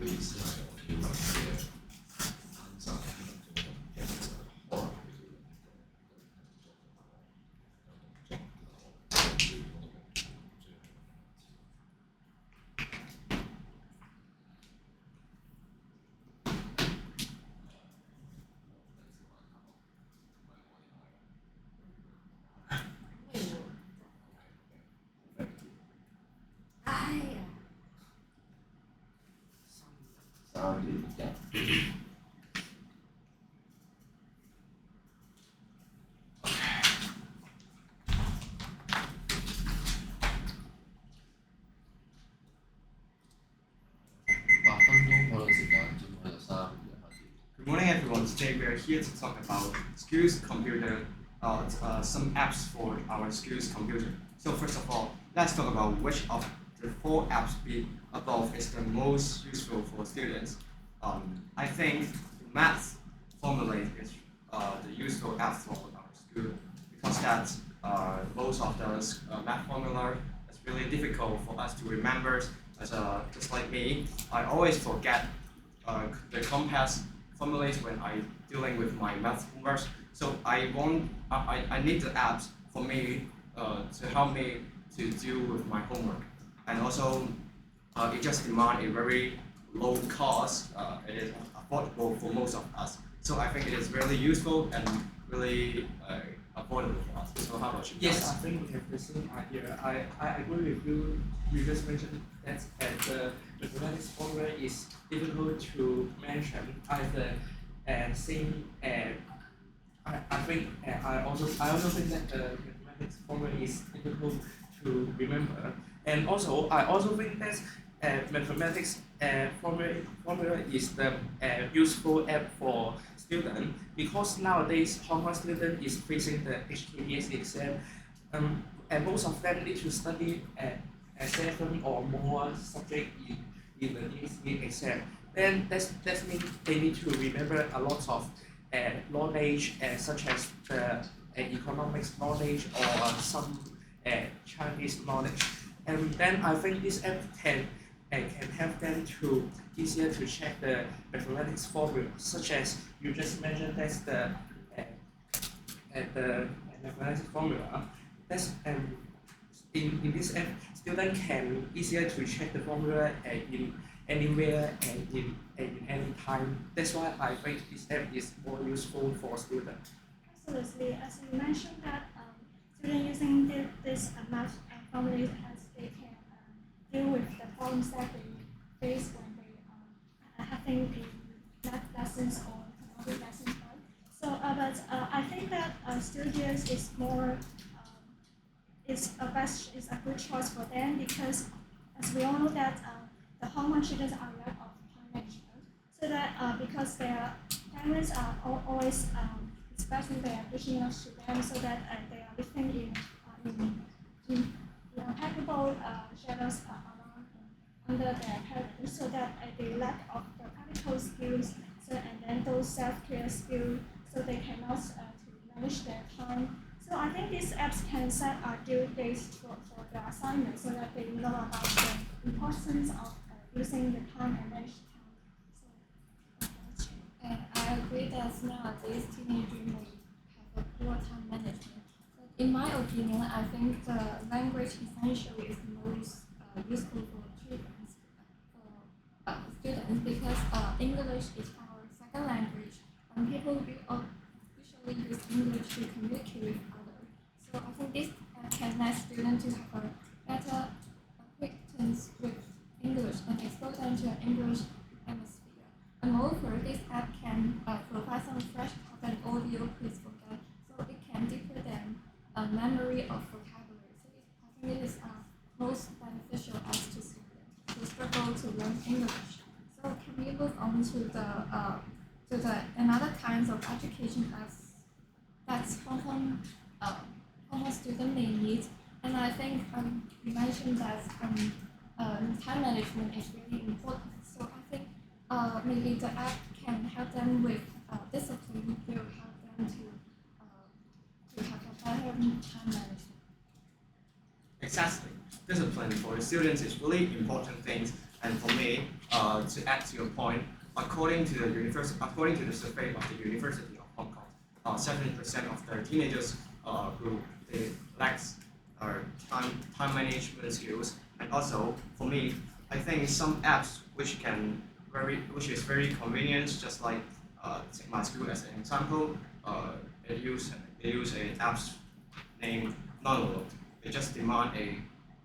的意思係我哋要揾嘅單集嘅原則，可能3.1。Good morning, everyone. Today we are here to talk about Skills Computer, some apps for our Skills Computer. So first of all, let's talk about which of the 4 apps above is the most useful for students. I think math formulate is the useful app for our school because that most of the math formula is really difficult for us to remember. Just like me, I always forget the complex formulas when I dealing with my math homework. So I need the apps for me to help me to deal with my homework. And also, it just demand a very low cost. It is affordable for most of us. So I think it is really useful and really affordable for us. So how about you guys? Yes, I think we have the same idea. I agree with you. You just mentioned that the mathematics formula is difficult to mention. I also think that the mathematics formula is difficult to remember. And also, I also think that mathematics formula is the useful app for students because nowadays Hong Kong student is facing the HKDSE exam, and most of them need to study 7 or more subjects in the DSE exam. Then that means they need to remember a lot of knowledge, such as the economics knowledge or some Chinese knowledge. And then I think this app can help them to easier to check the mathematics formula, such as you just mentioned. That's the mathematics formula. That's in this app, student can easier to check the formula in anywhere and in any time. That's why I think this app is more useful for students. Absolutely, as you mentioned that students using this math formulas as they can deal with the problems that they face when they are having the math lessons or economic lessons, right? So, but I think that studios is more is a good choice for them because, as we all know that the Hong Kong students are lack of time management, so that because their parents are always expressing their wishes to them, so that they are living in impeccable shadows around under their parents, so that they lack of the practical skills, so and then those self-care skills, so they cannot to manage their time. So I think these apps can set due dates for their assignment, so that they know about the importance of using the time and manage time. So, and I agree that nowadays teenagers may have a poor time management. But in my opinion, I think the language essentially is most useful for students, because English is our second language, and people will usually use English to communicate with others. So I think this can let students to have a better acquaintance with English and expose them to an English atmosphere. And moreover, this app can provide some fresh content audio quiz for them, so it can deepen them memory of vocabulary. So I think it is most beneficial as to students who struggle to learn English. So can we move on to the another kinds of education apps that Hong Kong students may need? And I think you mentioned that time management is really important. So I think maybe the app can help them with discipline. It will help them to have a better time management. Exactly. Discipline for the students is really important thing, and for me, to add to your point, according to the survey of the University of Hong Kong, 70% of the teenagers who they lack time management skills, and also for me, I think some apps which is very convenient, just like take my school as an example. They use a apps named Nonolo. They just demand a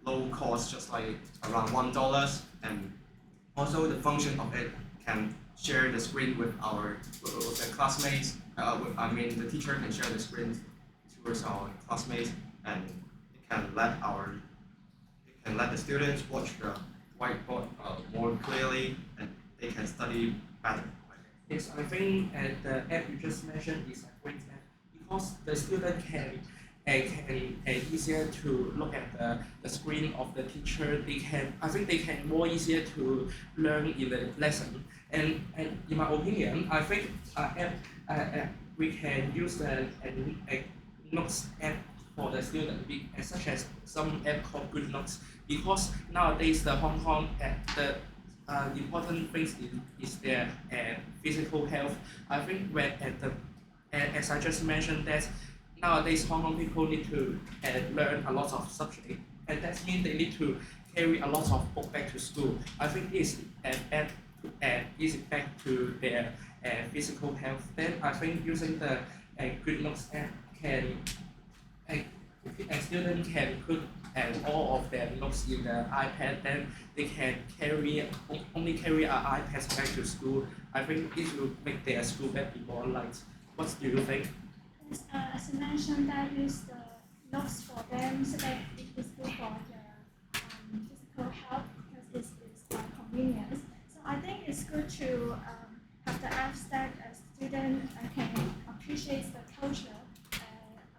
low cost, just like around $1, and also the function of it can share the screen with the classmates. The teacher can share the screen towards our classmates, and it can let the students watch the whiteboard more clearly, and they can study better. Yes, I think the app you just mentioned is a great app because the student can easier to look at the screen of the teacher. I think they can more easier to learn in the lesson. And in my opinion, I think we can use the notes app for the student, such as some app called Good Notes, because nowadays the Hong Kong the important things is their physical health. I think as I just mentioned that nowadays Hong Kong people need to learn a lot of subjects, and that means they need to carry a lot of book back to school. I think this is back to their physical health. Then I think using the Good Notes app can a student can put all of their notes in the iPad. Then they can only carry an iPad back to school. I think this will make their school bag be more light. What do you think? Yes, as you mentioned, that use the notes for them so that it is good for their physical health because it's convenience. So I think it's good to have the apps that a student can appreciate the culture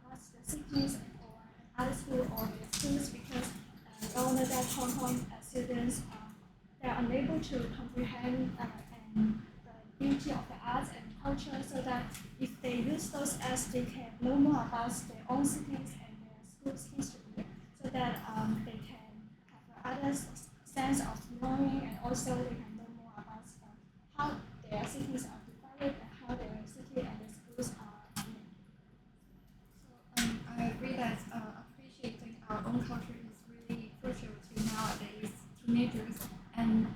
about the cities or other school or their schools, because we all know that Hong Kong students they are unable to comprehend and the beauty of the arts and culture, so that if they use those apps, they can know more about their own cities and their school's history, so that they can have other sense of belonging, and also they can know more about how their cities are developed and how their city and their schools are made. So I agree that appreciating our own culture is really crucial to nowadays teenagers. And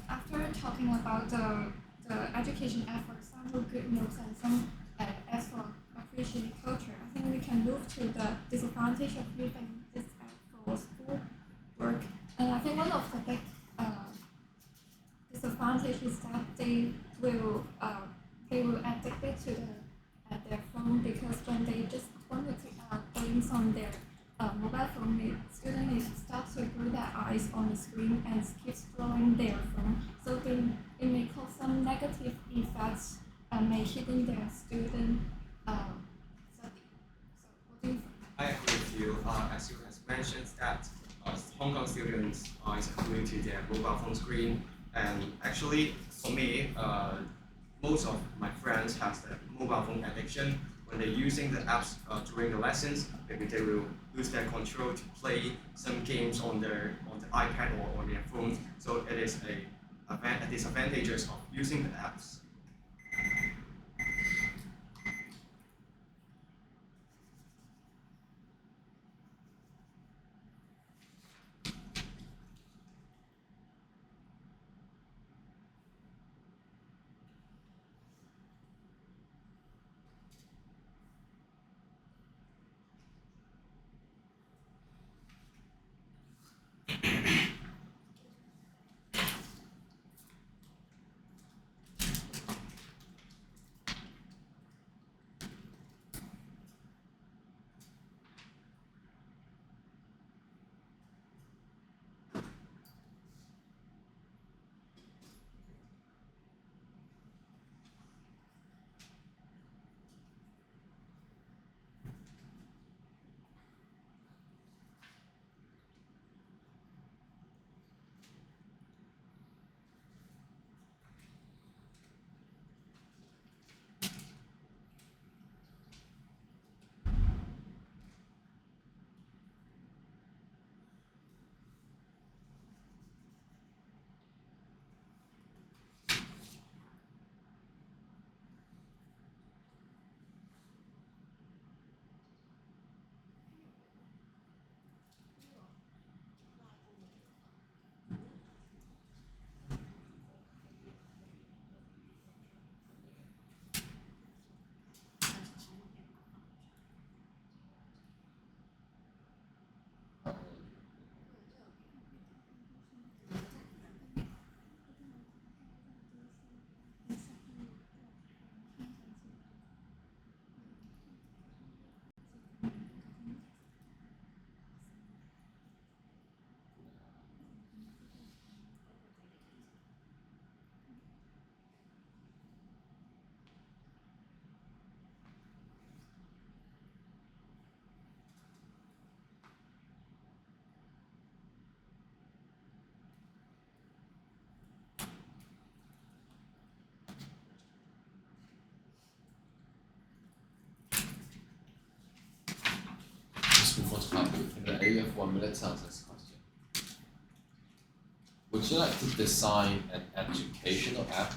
after talking about the education app, for example, Good Notes and some apps for appreciating culture, I think we can move to the disadvantage of using this app for school work. And I think one of the big disadvantage is that they will addict to their phone, because when they just want to take games on their mobile phone, the student may start to glue their eyes on the screen and keep scrolling their phone. So it may cause some negative effects and may hidden their student study. So what do you think? I agree with you. As you have mentioned that Hong Kong students is glued to their mobile phone screen, and actually for me, most of my friends have the mobile phone addiction. When they're using the apps during the lessons, maybe they will lose their control to play some games on the iPad or on their phones. So it is a disadvantages of using the apps. Can you have 1 minute to answer this question? Would you like to design an educational app?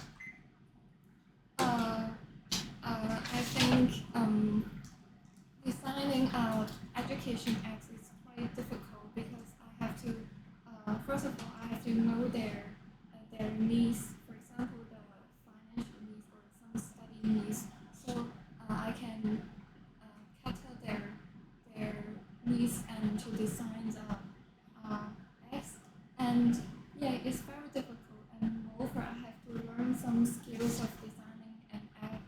I think designing our education apps is quite difficult because I have to first of all I have to know their needs. For example, the financial needs or some study needs. So I can cater their needs and to design the apps. And yeah, it's very difficult. And moreover, I have to learn some skills of designing an app.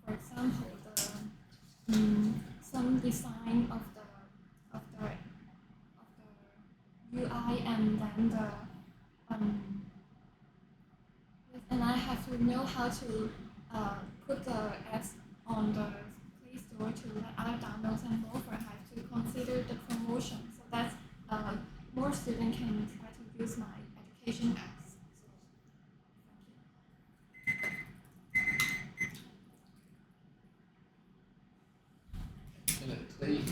For example, some design of the UI and then yes, and I have to know how to put the apps on the Play Store to let other downloads, and moreover, I have to consider the promotion so that more students can try to use my education apps. So, thank you. Can I please?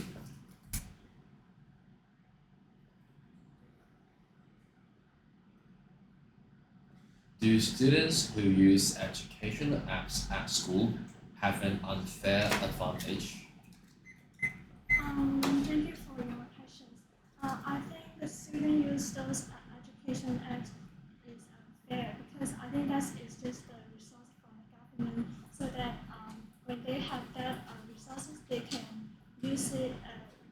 Do students who use educational apps at school have an unfair advantage? Thank you for your questions. I think the student use those education apps is fair because I think that is just the resource from the government so that when they have that resources, they can use it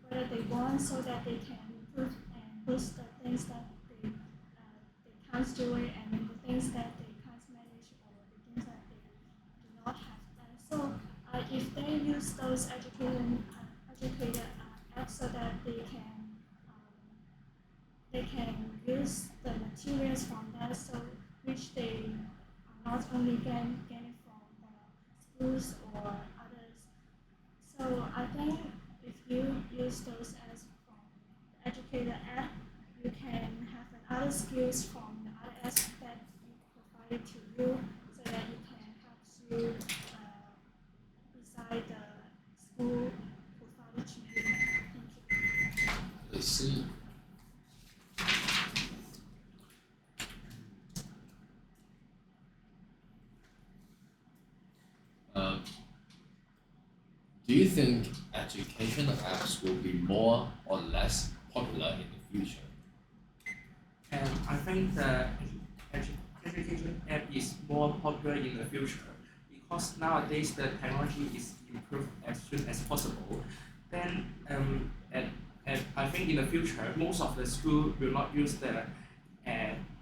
whether they want so that they can improve and boost the things that they can't do it and the things that they can't manage or the things that they do not have done. So if they use those educated apps so that they can use the materials from that so which they are not only getting from the schools or others. So I think if you use those as from the educated app, you can have other skills from the other apps that you provided to you so that you can help you beside the school provided to you. Thank you. I see. Do you think educational apps will be more or less popular in the future? And I think the education app is more popular in the future because nowadays the technology is improved as soon as possible. Then I think in the future most of the school will not use the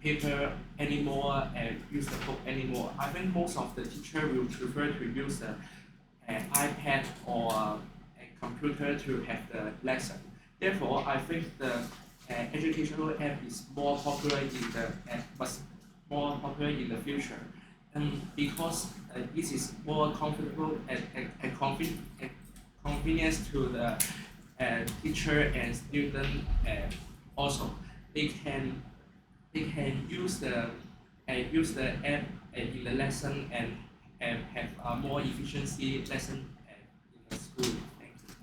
paper anymore and use the book anymore. I think most of the teacher will prefer to use the iPad or a computer to have the lesson. Therefore, I think the educational app is more popular in the future, and because this is more comfortable and convenience to the teacher and student, also they can use the app in the lesson and have a more efficiency lesson in the school. Thank you.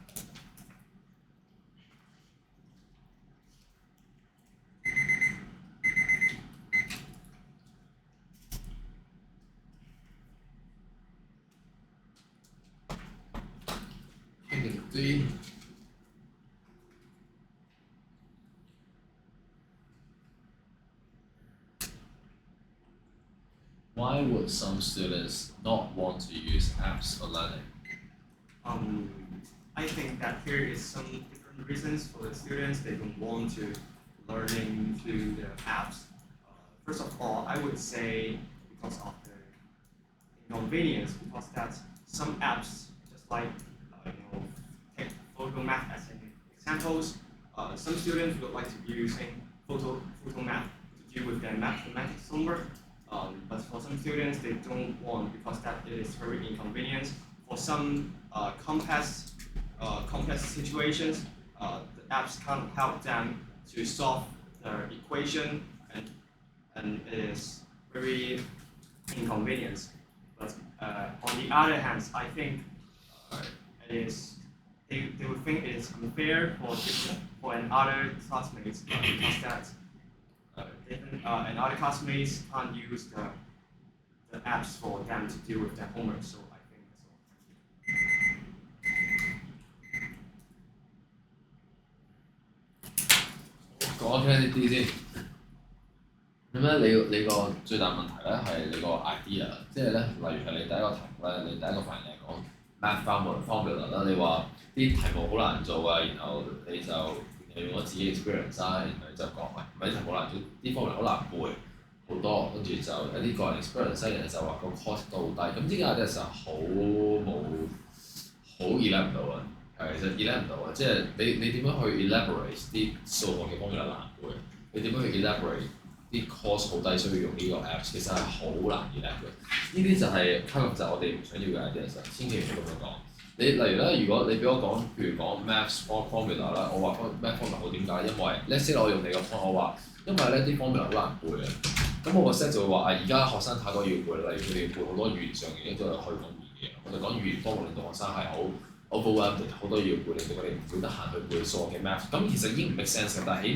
Technically, why would some students not want to use apps for learning? I think that here is some different reasons for the students they don't want to learning through the apps. First of all, I would say because of the inconvenience, because that some apps just like take photo math as an examples. Some students would like to be using photo math to deal with their mathematics homework. But for some students, they don't want because that it is very inconvenient. For some complex situations, the apps can't help them to solve the equation, and it is very inconvenient. But on the other hand, I think it is they would think it is unfair for another classmates because that another classmates can't use the apps for them to deal with their homework. So I think that's all. 講 Candidate 啲先。咁咧，你個最大問題咧係你個 idea，即係咧，例如係你第一個題目咧，你第一個發言係講 math formula 啦，你話啲題目好難做啊，然後你就用咗自己 experience 啦，然後你就講唔係啲題目好難做，啲 formula 好難背好多，跟住就有啲個人 experience， 然後就話個 cost 都好低，咁呢個 idea 其實好 elab 唔到啊，其實 elab 唔到啊，即係你點樣去 elaborate 啲數學嘅 formula 難背，你點樣去 elaborate？啲 cost 好低，需要用呢個 apps， 其實係好難嘅 app 嘅。呢啲就係就係我哋唔想要嘅 idea， 千祈唔好咁樣講。你例如咧，如果你俾我講，譬如講 maths formula 啦，我話 math formula 好點解？因為 let's say 我用你個 point， 我話因為咧啲 formula 好難背啊。咁我個 set 就會話而家學生太多要背，例如佢哋要背好多語言上嘅嘢，都係可以講語言嘅。我哋講語言科目令到學生係好 overwhelmed， 好多要背，令到佢哋唔會得閒去背數學嘅 math。咁其實已經唔 make sense 嘅，但係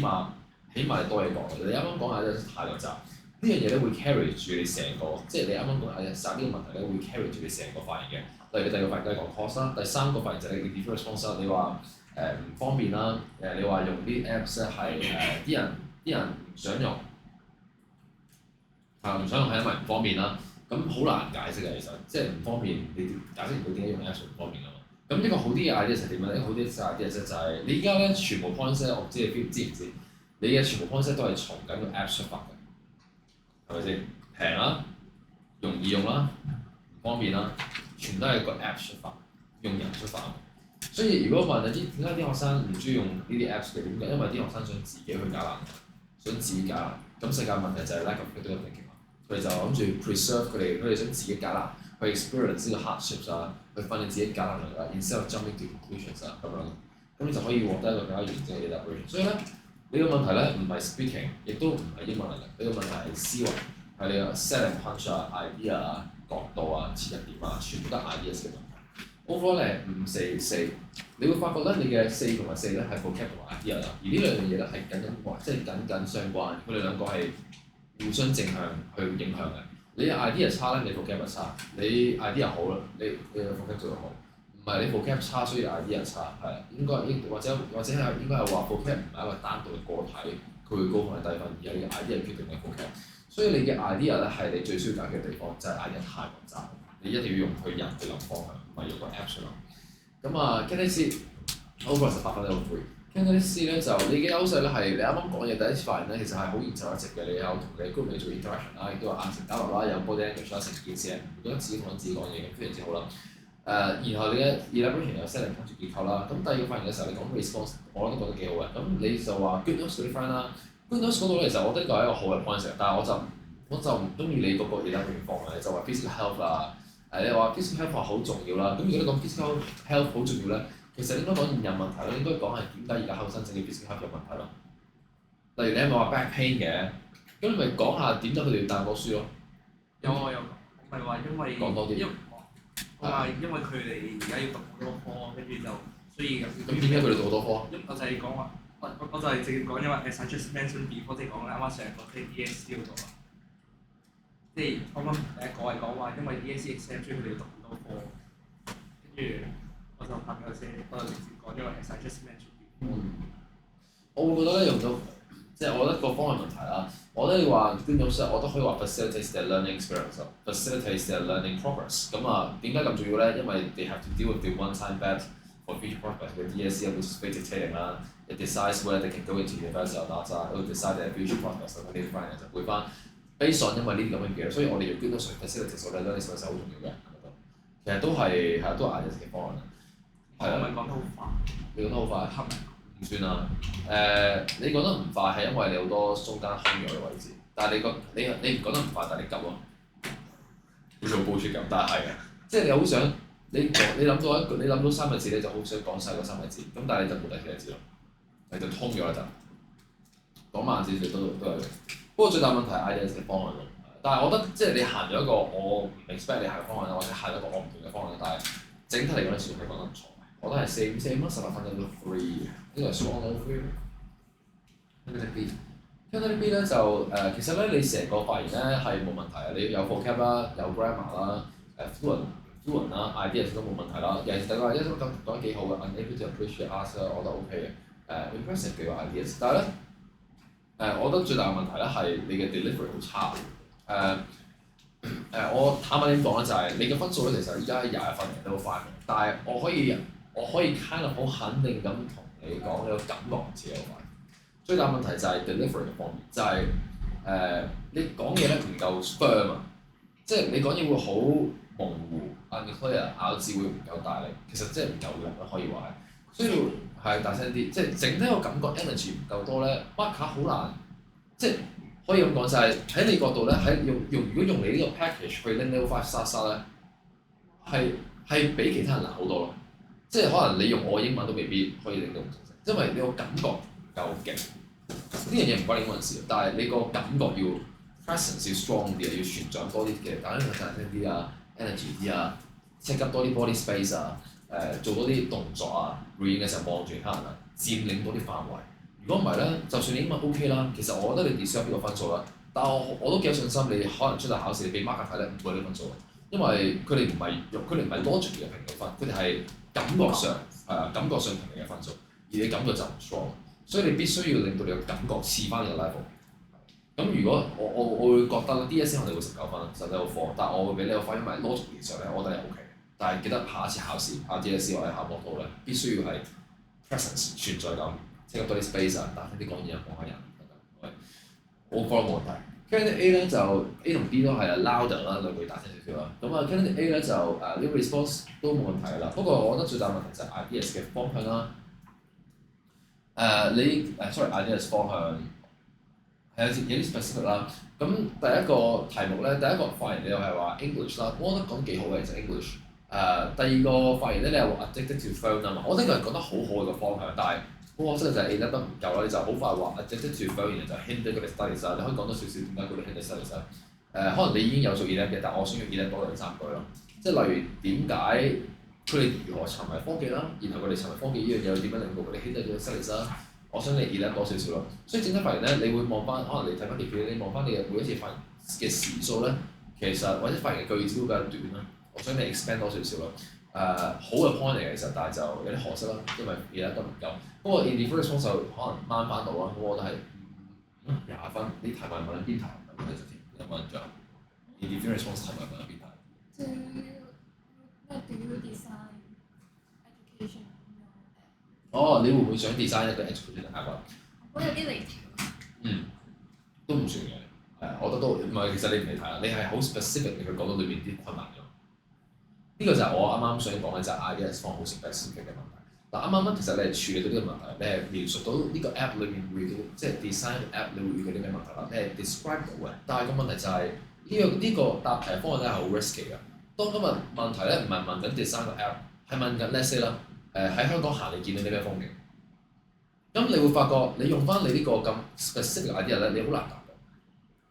起碼你多嘢講嘅，你啱啱講下咧太多集，呢樣嘢咧會 carry 住你成個，即係你啱啱講下實呢個問題咧會 carry 住你成個發言嘅。例如你第二個發言都係講 cost 啦，第三個發言就係你 defer response 啦。你話唔方便啦，你話用啲 apps 咧係啲人唔想用，唔想用係因為唔方便啦。咁好難解釋嘅其實，即係唔方便，你解釋唔到點解用 apps 唔方便啊嘛。咁呢個好啲嘅 idea 係點咧？一個好啲嘅 idea 就係你而家咧全部 points 咧，我唔知你知唔知？你嘅全部 concept 都係從緊個 app 出發嘅，係咪先？平啦，容易用啦，唔方便啦，全都係個 app 出發，用人出發。所以如果問你點解啲學生唔中意用呢啲 apps 嘅？點解？因為啲學生想自己去解難，想自己解難。咁世界問題就係 lack of critical thinking， 佢哋就諗住 preserve 佢哋想自己解難，去 experience 呢個 hardships 啊，去訓練自己解難能力啊 ，instead of jumping to conclusions 啊咁樣。咁你就可以獲得一個更加完整嘅 elaboration。所以咧。你個問題咧唔係 speaking， 亦都唔係英文能力，你個問題係思維，係你個 set and punch 啊、idea 啊、角度啊、切入點啊，全部都係 ideas 嘅問題。overall 咧5、4、4，你會發覺咧你嘅4同埋4咧係 vocab 同埋 idea 啦，而呢兩樣嘢咧係緊相關，佢哋兩個係互相正向去影響嘅。你 idea 差咧，你 vocab 就差；你 idea 好啦，你嘅 vocab 做得好。唔係你 vocab 差，所以 idea 差，係或者係應該係話 vocab 唔係一個單獨嘅個體，佢會高分定低分，而係你嘅 idea 決定嘅 vocab。所以你嘅 idea 咧係你最需要解決嘅地方，就係 idea 太複雜，你一定要用佢人去諗方向，唔係用個 app 去諗。咁啊 ，Candidate overall 18分都好攰。Candidate 咧就你嘅優勢咧係你啱啱講嘢第一次發言咧，其實係好言就一直嘅，你有同你 group 嚟做 interaction 啦，亦都有眼神交流啦，有 body language 啦，成件事唔覺得自己同自己講嘢嘅，非常之好啦。然後你嘅 elaboration 有 set and punch 結構啦，咁第二個發言嘅時候你講 response， 我都覺得幾好嘅。咁你就話 good notes 嗰啲 friend 啦 ，good notes 嗰度咧其實我覺得呢個係一個好嘅 point 但係我就唔中意你嗰個 elaboration 方嘅，你就話 physical health 啊，你話 physical health 好重要啦。咁如果你講 physical health 好重要咧，其實應該講現有問題咯，應該講係點解而家後生仔嘅 physical health 有問題咯。例如你係咪話 back pain 嘅？咁你咪講下點解佢哋要帶多書咯？有，我唔係話因為講多啲。我話因為佢哋而家要讀好多科，跟住就所以咁點解佢哋讀好多科？我就係講話，我就係直接講因為 as I just mentioned before，即係講啱啱上個 DSE 嗰度啊，即係啱啱第一個係講話因為 DSE exam 所以佢哋要讀好多科，跟住我就拍咗先，我就直接講因為 as I just mentioned before。我會覺得咧用到，即係我覺得個方向問題啦。我覺得你話觀眾上，我都可以話 facilitates their learning experience，facilitates their learning progress。咁啊，點解咁重要咧？因為 they have to deal with the one-time bet for future prospects 嘅 DSE which is very dictating 啦。It decides whether they can go into university or not 啊，都 decide their future prospects。咁呢啲翻嚟就背翻 based on 因為呢啲咁嘅嘢，所以我哋要觀眾上 facilitates 我哋 learning experience 好重要嘅。其實都係捱日嘅方案。係啊。我咪講得好快。你講得好快。係咪？唔算啦，你講得唔快係因為你好多中間空咗嘅位置，但係你唔講得唔快，但係你急咯，好似好高處咁，但係係嘅，即係你好想你諗到3個字你就好想講晒嗰3個字，咁但係你就冇第4個字咯，你就通咗一陣，講慢少少都係，不過最大問題係 idea 嘅方案咯，但係我覺得即係你行咗一個我唔 expect 你行嘅方案啦，或者行一個我唔同嘅方案，但係整體嚟講你算係講得唔錯。我覺得係4.45啦，18分到 3，呢個係 strong level 3。Candidate B，Candidate B 咧就其實咧你成個發言咧係冇問題啊，你有 vocab 啦，有 grammar 啦，fluent 啦 ，ideas 都冇問題啦。尤其是第個 ideas 都講得幾好嘅 ，unable to appreciate us 我覺得 OK 嘅。impressive 嘅 ideas， 但係咧我覺得最大嘅問題咧係你嘅 delivery 好差。我坦白點講咧，就係你嘅分數咧，其實而家係21分嘅都好快，但係我可以 kind of 好肯定咁同你講，你個感覺唔似好快。最大問題就係 delivery 嘅方面，就係你講嘢咧唔夠 firm 啊，即係你講嘢會好模糊 unclear， 咬字會唔夠大力，其實即係唔夠力咯，可以話係。需要係大聲啲，即係整體個感覺 energy 唔夠多咧 mark 卡好難，即係。可以咁講就係喺你角度咧，如果用你呢個 package 去拎 level 5 start 咧，係比其他人難好多咯。即係可能你用我英文都未必可以令到唔成績，因為你個感覺唔夠勁。呢樣嘢唔關英文事，但係你個感覺要 presence 要 strong 啲啊，要傳長多啲嘅，大聲啲啊 ，energy 啲啊 take up 多啲 body space 啊，做多啲動作啊 read 嘅時候望住其他人啊，佔領多啲範圍。如果唔係咧，就算你英文 OK 啦，其實我覺得你 deserve 呢個分數啦。但係我都幾有信心，你可能出嚟考試，你俾 mark 睇咧唔會呢分數，因為佢哋唔係 logic 嘅評嘅分，佢哋係感覺上感覺上評嘅分數，而你感覺就唔 strong，所以你必須要令到你嘅感覺似翻呢個 level。咁如果我會覺得 DSE 我哋會19分，實際有課，但係我會俾你個分，因為 logic 上咧，我覺得係 OK 嘅。但係記得下一次考試考 DSE 或者考模圖咧，必須要係 presence 存在感。take up 多啲 space 啊，大聲啲講嘢啊，講下人等等。我覺得冇問題。Candidate A 咧就 A 同 B 都係 louder 啦，兩句大聲少少啦。咁啊 Candidate A 咧就呢個 response 都冇問題啦。不過我覺得最大問題就係 ideas 嘅方向啦。ideas 方向係有啲 specific 啦。咁第一個題目咧，第一個發言你又係話 English 啦，我覺得講得幾好嘅就 English。第二個發言咧，你又話 addicted to phone 啊嘛，我覺得佢係講得好好嘅個方向，但係好可惜就係 A 得唔夠啦，你就好快話 addicted to phone，然後就 hinder 佢哋 studies 啦。你可以講多少少點解佢哋 hinder studies 啦？可能你已經有做 E-Learn 嘅，但我想要 E-Learn 多2-3句咯。即係例如點解佢哋如何沉迷科技啦，然後佢哋沉迷科技呢樣嘢點樣令到佢哋 hinder 咗 studies 啦？我想你 E-Learn 多少少咯。所以整體發言咧，你會望翻，可能你睇翻條片，你望翻你嘅每一次發言嘅時數咧，其實或者發言嘅句子會比較短啦。我想你 expand 多少少咯。好嘅 point 嚟嘅其實，但係就有啲可惜啦，因為而家都唔夠。不過 individual response 就可能掹翻到啦，我覺得係20分。你提問緊邊題？問你先，有冇印象 ？individual response 提問緊邊題？Do you design education？哦，你會唔會想 design 一個 education app 啊？我有啲離題。都唔算嘅，我覺得都唔係。其實你唔離題啦，你係好 specific 你去講到裏面啲困難嘅。呢個就係我啱啱想講嘅就係 ideas 方好 specific 嘅問題。嗱啱其實你係處理到呢個問題，你係描述到呢個 app 裏面會即係 design app 你會遇到啲咩問題啦，你係 describe 到嘅。但係個問題就係呢個答題方案咧係好 risky 嘅。當今日問題咧唔係問緊 design 個 app， 係問緊 let's say 啦，喺香港行你見到啲咩風景？咁你會發覺你用翻你呢個咁 specific idea 咧，你好難答到。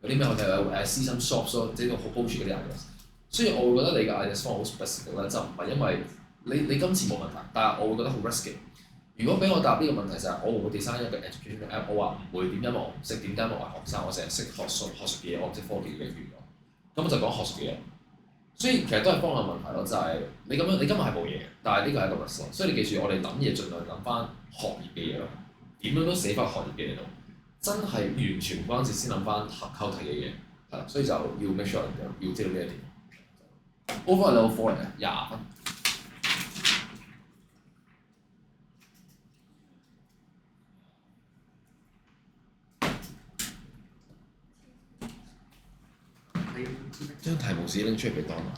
有啲咩我哋有season shops 咯，即係好高處嗰啲 ideas。所以我會覺得你嘅 ideas 方好 specific 咧，就唔係因為你今次冇問題，但係我會覺得好 risky。如果俾我答呢個問題就係我會唔會 design 一個 education app， 我話唔會，點解我唔識？點解我係學生？我成日識學術嘅嘢，我唔識科技嘅嘢咁我就講學術嘅嘢。所以其實都係方向問題咯，就係你今日係冇嘢，但係呢個係一個 risk。所以你記住，我哋諗嘢盡量諗翻學業嘅嘢咯，點樣都寫翻學業嘅嘢度。真係完全唔關事先諗翻考題嘅嘢，係啦，所以就要 make sure 要知道呢一點。Overall level 4嚟嘅20分。將題目紙拎出嚟俾當啊！